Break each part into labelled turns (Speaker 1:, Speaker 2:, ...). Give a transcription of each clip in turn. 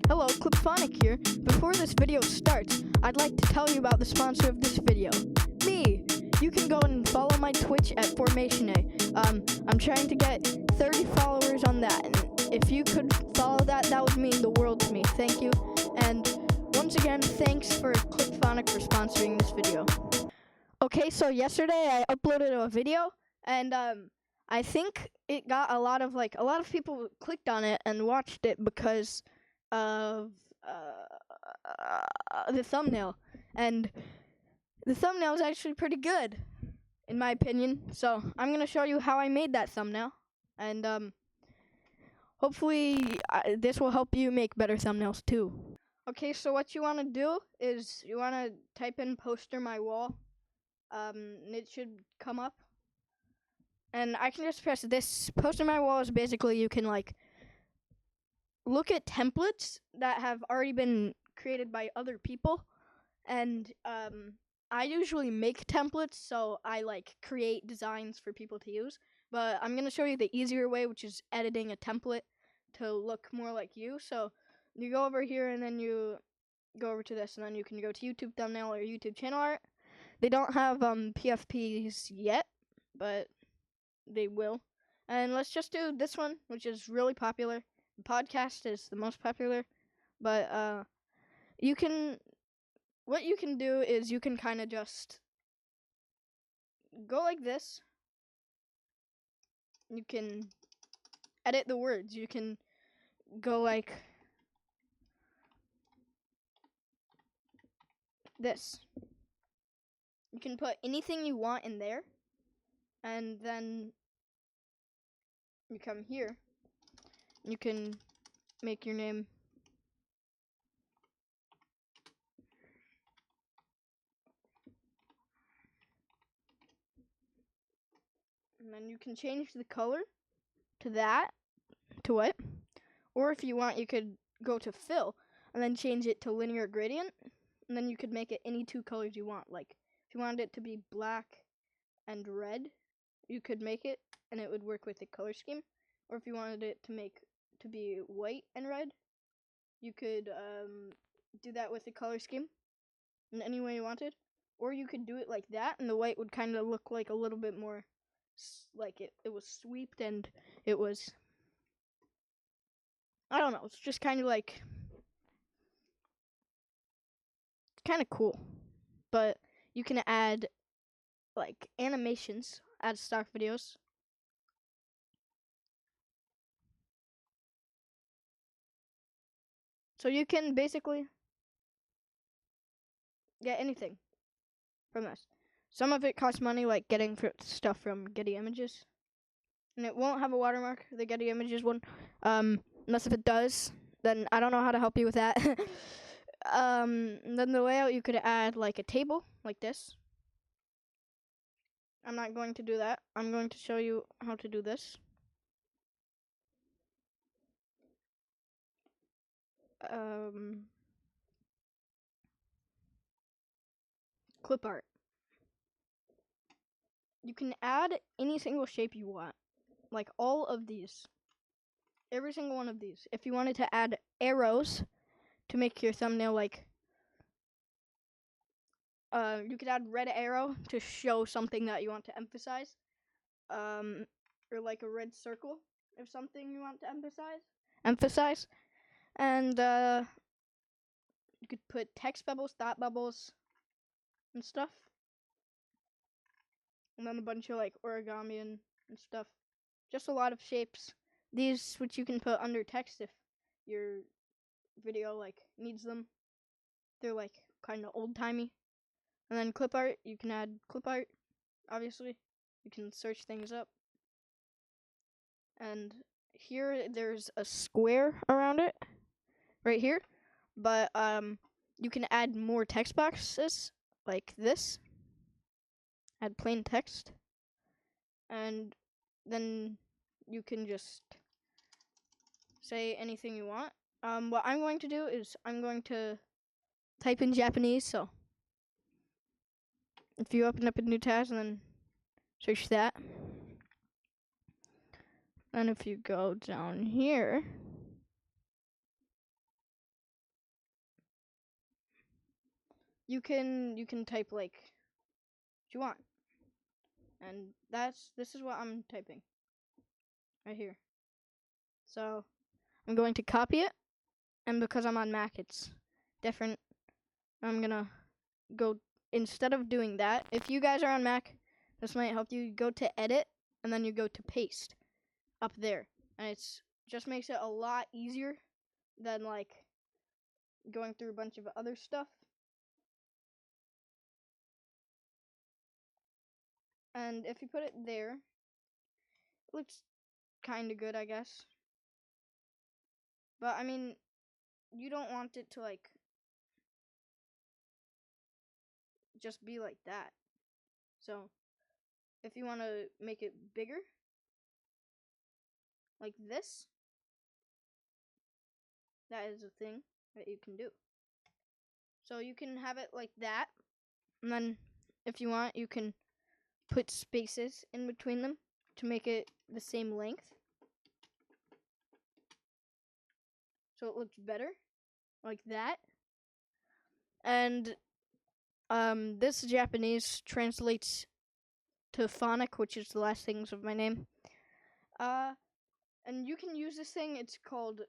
Speaker 1: Hello, Clipphonic here. Before this video starts, I'd like to tell you about the sponsor of this video, me. You can go and follow my Twitch at FormationA. I'm trying to get 30 followers on that, and if you could follow that, that would mean the world to me. Thank you. And once again, thanks for Clipphonic for sponsoring this video. Okay, so yesterday I uploaded a video, and I think it got a lot of people clicked on it and watched it because of the thumbnail, and the thumbnail is actually pretty good in my opinion. So I'm gonna show you how I made that thumbnail, and hopefully this will help you make better thumbnails too. Okay, so what you want to do is you want to type in PosterMyWall, and it should come up, and I can just press this. PosterMyWall is basically you can look at templates that have already been created by other people, and I usually make templates, so I create designs for people to use, but I'm going to show you the easier way, which is editing a template to look more like you. So you go over here, and then you go over to this, and then you can go to YouTube thumbnail or YouTube channel art. They don't have PFPs yet, but they will. And let's just do this one, which is really popular. The podcast is the most popular, but what you can do is you can kind of just go like this. You can edit the words. You can go like this. You can put anything you want in there, and then you come here. You can make your name and then you can change the color to that, to what? Or if you want, you could go to fill and then change it to linear gradient, and then you could make it any two colors you want. Like if you wanted it to be black and red, you could make it and it would work with the color scheme. Or if you wanted it to be white and red, you could do that with the color scheme in any way you wanted. Or you could do it like that, and the white would kind of look like a little bit more like it was sweeped, and it was, I don't know, it's just kind of kind of cool. But you can add animations, add stock videos. So you can basically get anything from this. Some of it costs money, like getting stuff from Getty Images. And it won't have a watermark, the Getty Images one. Unless if it does, then I don't know how to help you with that. Then the layout, you could add a table like this. I'm not going to do that. I'm going to show you how to do this. Clip art. You can add any single shape you want, like all of these, every single one of these. If you wanted to add arrows to make your thumbnail you could add red arrow to show something that you want to emphasize, or like a red circle if something you want to emphasize, and you could put text bubbles, thought bubbles, and stuff, and then a bunch of origami and stuff. Just a lot of shapes. These which you can put under text if your video needs them. They're kind of old-timey. And then clip art, you can add clip art, obviously. You can search things up. And here there's a square around it, right here. But you can add more text boxes, like this. Add plain text. And then you can just say anything you want. What I'm going to do is I'm going to type in Japanese, so if you open up a new tab and then search that, and if you go down here, you can type like what you want. And this is what I'm typing right here. So I'm going to copy it, and because I'm on Mac, it's different. I'm gonna go, instead of doing that, if you guys are on Mac, this might help you. Go to edit, and then you go to paste up there, and it's just makes it a lot easier than like going through a bunch of other stuff. And if you put it there, it looks kind of good, I guess. But I mean, you don't want it to like just be like that. So if you want to make it bigger, like this, that is a thing that you can do. So you can have it like that, and then if you want, you can put spaces in between them to make it the same length, so it looks better, like that. And this Japanese translates to phonic, which is the last things of my name. And you can use this thing. It's called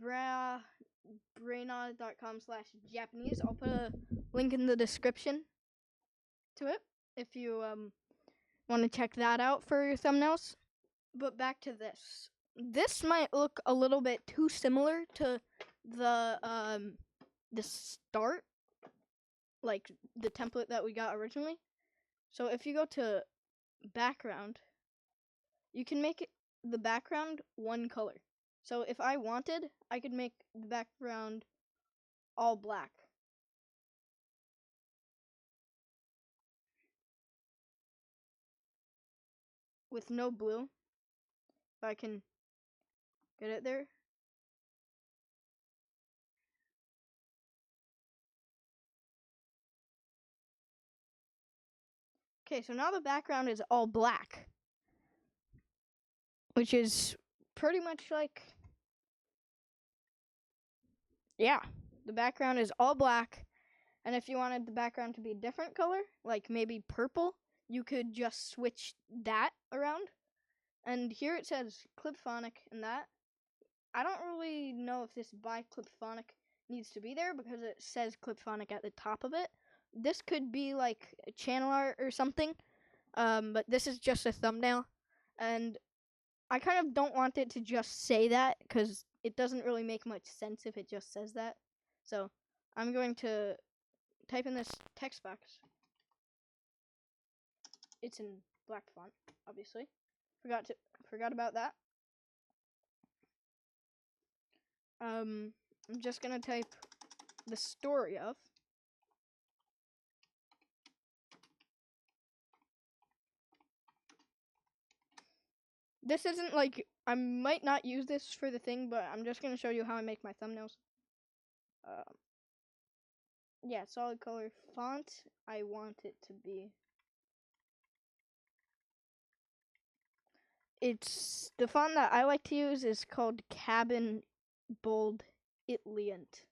Speaker 1: braina.com/Japanese. I'll put a link in the description to it if you want to check that out for your thumbnails. But back to this. This might look a little bit too similar to the start, like the template that we got originally. So if you go to background, you can make the background one color. So if I wanted, I could make the background all black. With no blue. If I can get it there. Okay, so now the background is all black, which is pretty much like, yeah, the background is all black. And if you wanted the background to be a different color, like maybe purple, you could just switch that around. And here it says Clipphonic and that. I don't really know if this by Clipphonic needs to be there because it says Clipphonic at the top of it. This could be like a channel art or something, but this is just a thumbnail. And I kind of don't want it to just say that because it doesn't really make much sense if it just says that. So I'm going to type in this text box. It's in black font, obviously. Forgot about that. I'm just gonna type the story of. This isn't like, I might not use this for the thing, but I'm just gonna show you how I make my thumbnails. Yeah, solid color font. I want it to be. It's the font that I like to use is called Cabin Bold Italiant.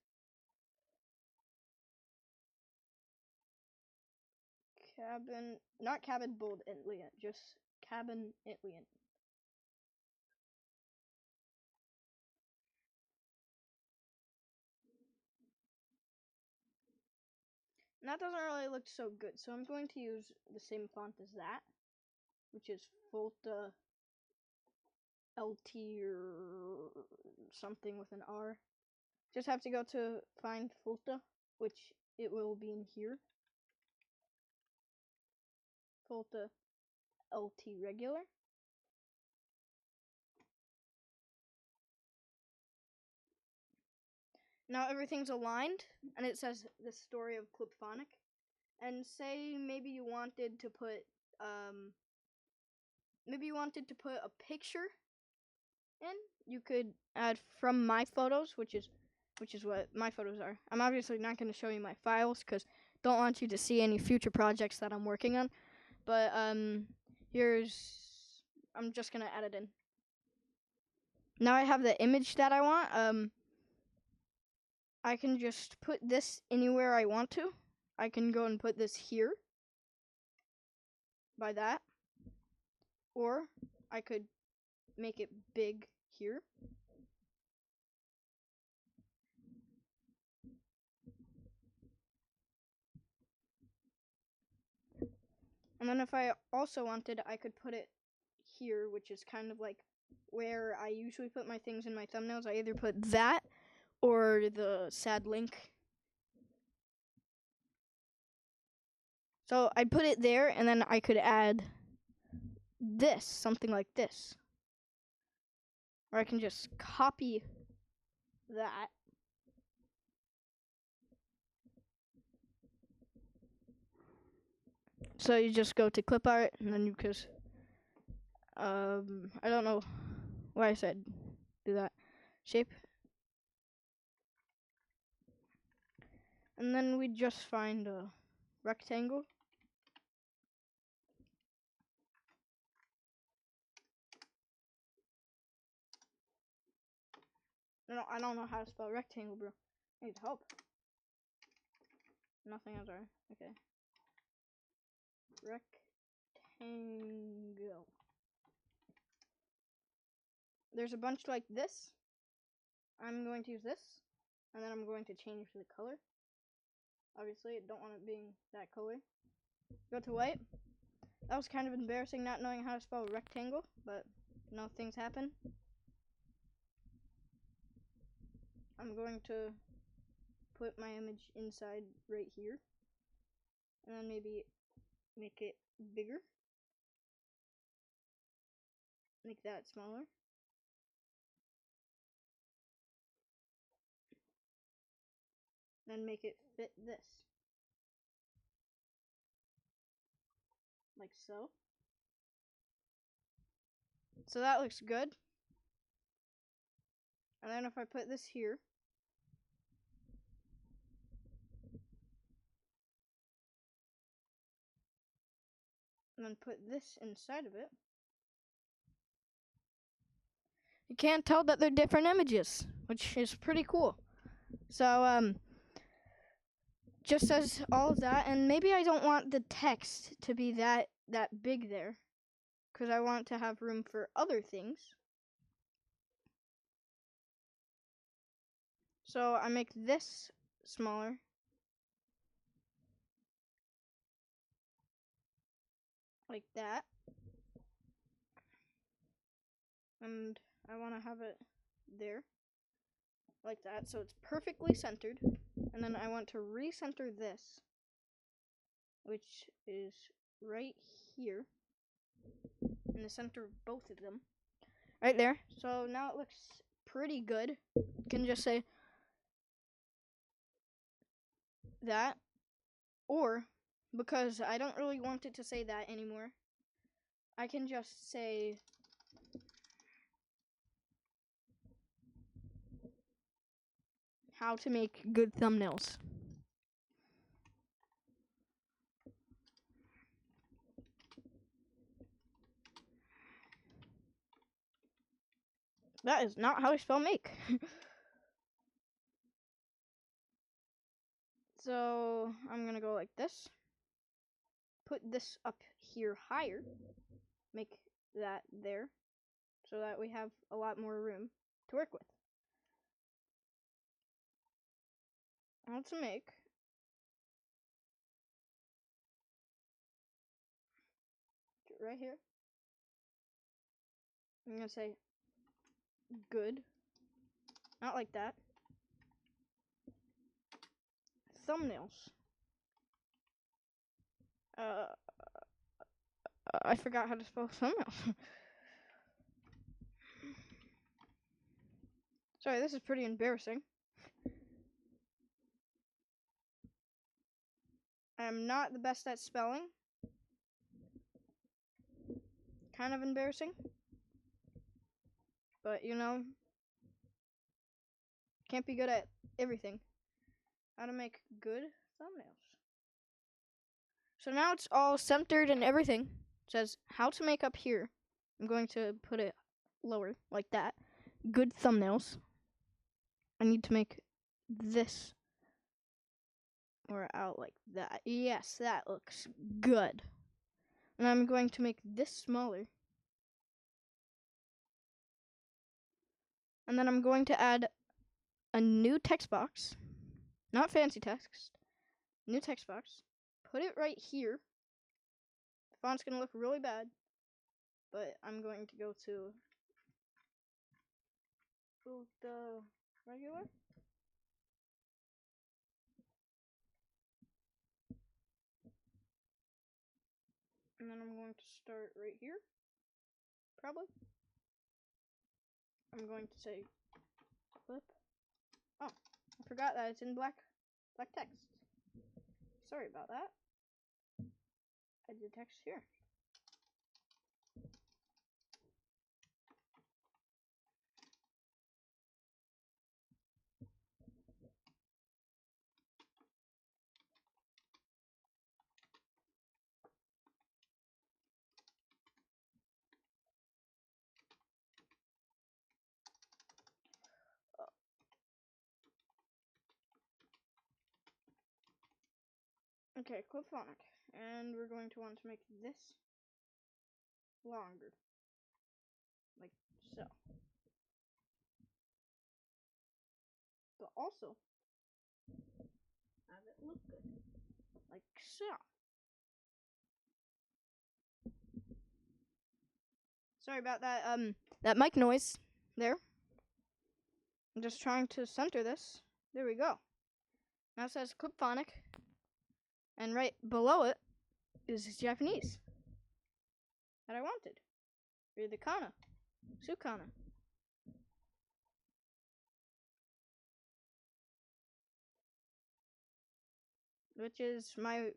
Speaker 1: Not Cabin Bold Italiant, just Cabin Italiant. And that doesn't really look so good, so I'm going to use the same font as that, which is Fulta LT or something with an R. Just have to go to find Fulta, which it will be in here. Fulta LT regular. Now everything's aligned, and it says the story of Clipphonic. And say maybe you wanted to put a picture in. You could add from my photos, which is what my photos are. I'm obviously not going to show you my files because don't want you to see any future projects that I'm working on. But I'm just going to add it in. Now I have the image that I want. I can just put this anywhere I want to. I can go and put this here by that, or I could make it big here. And then if I also wanted, I could put it here, which is kind of like where I usually put my things in my thumbnails. I either put that or the sad link. So I'd put it there, and then I could add this, something like this. Or I can just copy that. So you just go to clip art, and then you just, I don't know why I said do that. Shape. And then we just find a rectangle. No, I don't know how to spell rectangle, bro. I need help. Nothing else, alright. Okay. Rectangle. There's a bunch like this. I'm going to use this, and then I'm going to change the color. Obviously, I don't want it being that color. Go to white. That was kind of embarrassing not knowing how to spell rectangle, but you know, things happen. I'm going to put my image inside right here, and then maybe make it bigger. Make that smaller. Then make it fit this. Like so. So that looks good. And then if I put this here, and then put this inside of it, you can't tell that they're different images, which is pretty cool. So just as all of that, and maybe I don't want the text to be that big there, because I want to have room for other things. So I make this smaller. Like that. And I want to have it there. Like that, so it's perfectly centered. And then I want to recenter this, which is right here, in the center of both of them. Right there. So now it looks pretty good. You can just say that, or because I don't really want it to say that anymore, I can just say how to make good thumbnails. That is not how I spell make. So I'm gonna go like this. Put this up here higher. Make that there, so that we have a lot more room to work with. How to make right here. I'm gonna say good, not like that. Thumbnails. I forgot how to spell thumbnails. Sorry, this is pretty embarrassing. I'm not the best at spelling. Kind of embarrassing. But you know, can't be good at everything. How to make good thumbnails. So now it's all centered and everything. It says how to make up here. I'm going to put it lower, like that. Good thumbnails. I need to make this or out like that. Yes, that looks good. And I'm going to make this smaller. And then I'm going to add a new text box. Not fancy text. New text box. Put it right here. The font's going to look really bad. But I'm going to go to the regular. And then I'm going to start right here. Probably. I'm going to say clip. Oh, I forgot that it's in black text. Sorry about that. I did text here. Okay, clip phonic. And we're going to want to make this longer. Like so. But also have it look good. Like so. Sorry about that that mic noise there. I'm just trying to center this. There we go. Now it says clip phonic. And right below it is Japanese that I wanted. Or the kana. Sukana. Which is my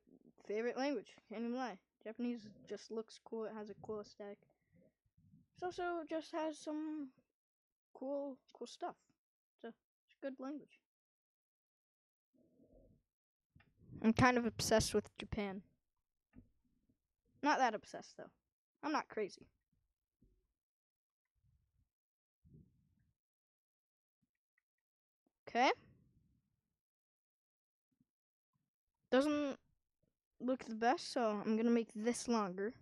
Speaker 1: favorite language. Can't even lie. Japanese just looks cool. It has a cool aesthetic. It also just has some cool stuff. It's a good language. I'm kind of obsessed with Japan. Not that obsessed though. I'm not crazy. Okay. Doesn't look the best, so I'm gonna make this longer.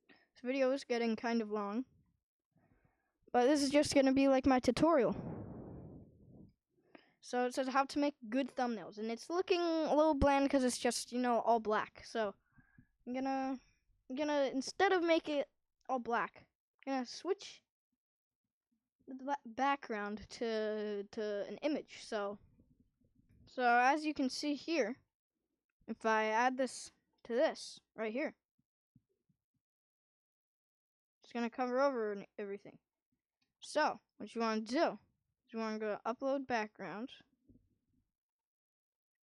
Speaker 1: This video is getting kind of long. But this is just gonna be like my tutorial. So it says how to make good thumbnails, and it's looking a little bland because it's just, you know, all black. So I'm gonna instead of make it all black, I'm gonna switch the background to an image. So as you can see here, if I add this to this right here, it's gonna cover over everything. So what you want to do is you want to go to upload background.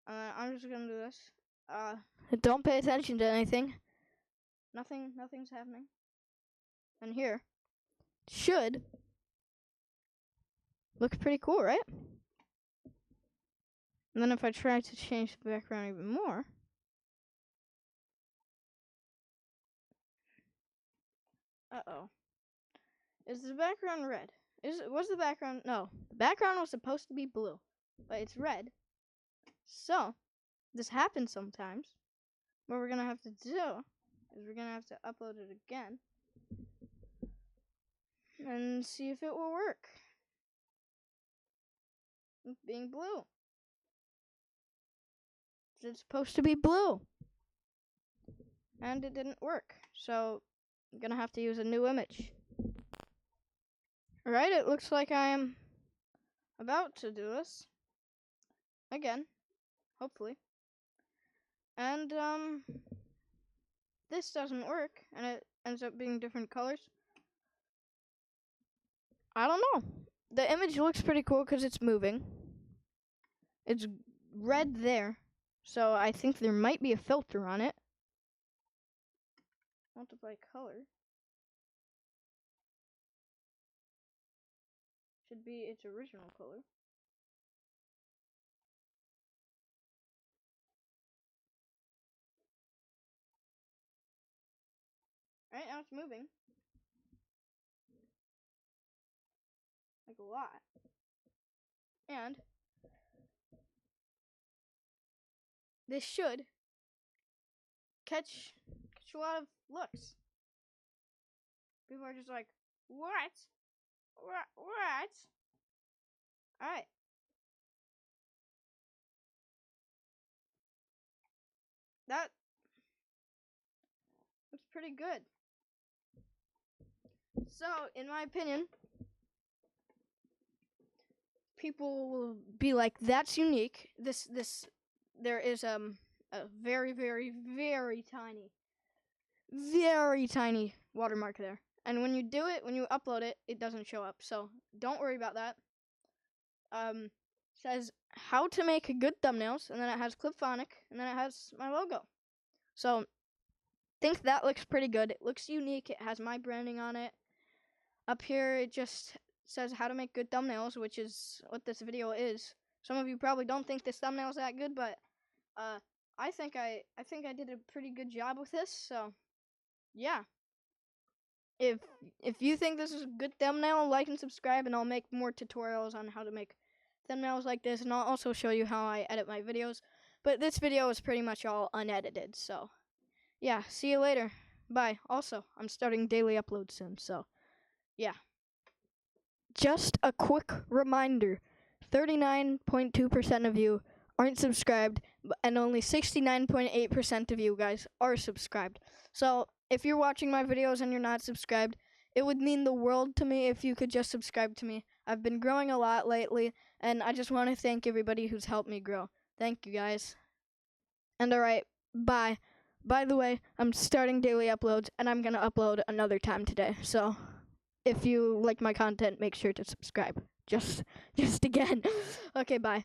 Speaker 1: I'm just gonna do this. Don't pay attention to anything. Nothing's happening. And here should look pretty cool, right? And then if I try to change the background even more, is the background red? Was the background? No, the background was supposed to be blue, but it's red. So this happens sometimes. What we're gonna have to do is we're gonna have to upload it again and see if it will work. Being blue. It's supposed to be blue. And it didn't work. So I'm gonna have to use a new image. Alright, it looks like I am about to do this. Again. Hopefully. And this doesn't work and it ends up being different colors. I don't know. The image looks pretty cool because it's moving. It's red there. So I think there might be a filter on it. Multiply color. Should be its original color. Alright, now it's moving. Like a lot. And this should catch a lot of looks. People are just like, what? What? Alright. That's pretty good. So, in my opinion, people will be like, that's unique. There is a very, very, very tiny watermark there. And when you do it, when you upload it, it doesn't show up. So don't worry about that. Says how to make good thumbnails, and then it has Clipphonic, and then it has my logo. So think that looks pretty good. It looks unique. It has my branding on it. Up here, it just says how to make good thumbnails, which is what this video is. Some of you probably don't think this thumbnail is that good, but I think I did a pretty good job with this. So yeah, if you think this is a good thumbnail, like and subscribe, and I'll make more tutorials on how to make thumbnails like this, and I'll also show you how I edit my videos. But this video is pretty much all unedited, so yeah, see you later. Bye. Also, I'm starting daily uploads soon, so yeah. Just a quick reminder, 39.2% of you aren't subscribed, and only 69.8% of you guys are subscribed. So if you're watching my videos and you're not subscribed, it would mean the world to me if you could just subscribe to me. I've been growing a lot lately, and I just want to thank everybody who's helped me grow. Thank you, guys. And alright, bye. By the way, I'm starting daily uploads, and I'm going to upload another time today. So if you like my content, make sure to subscribe. Just again. Okay, bye.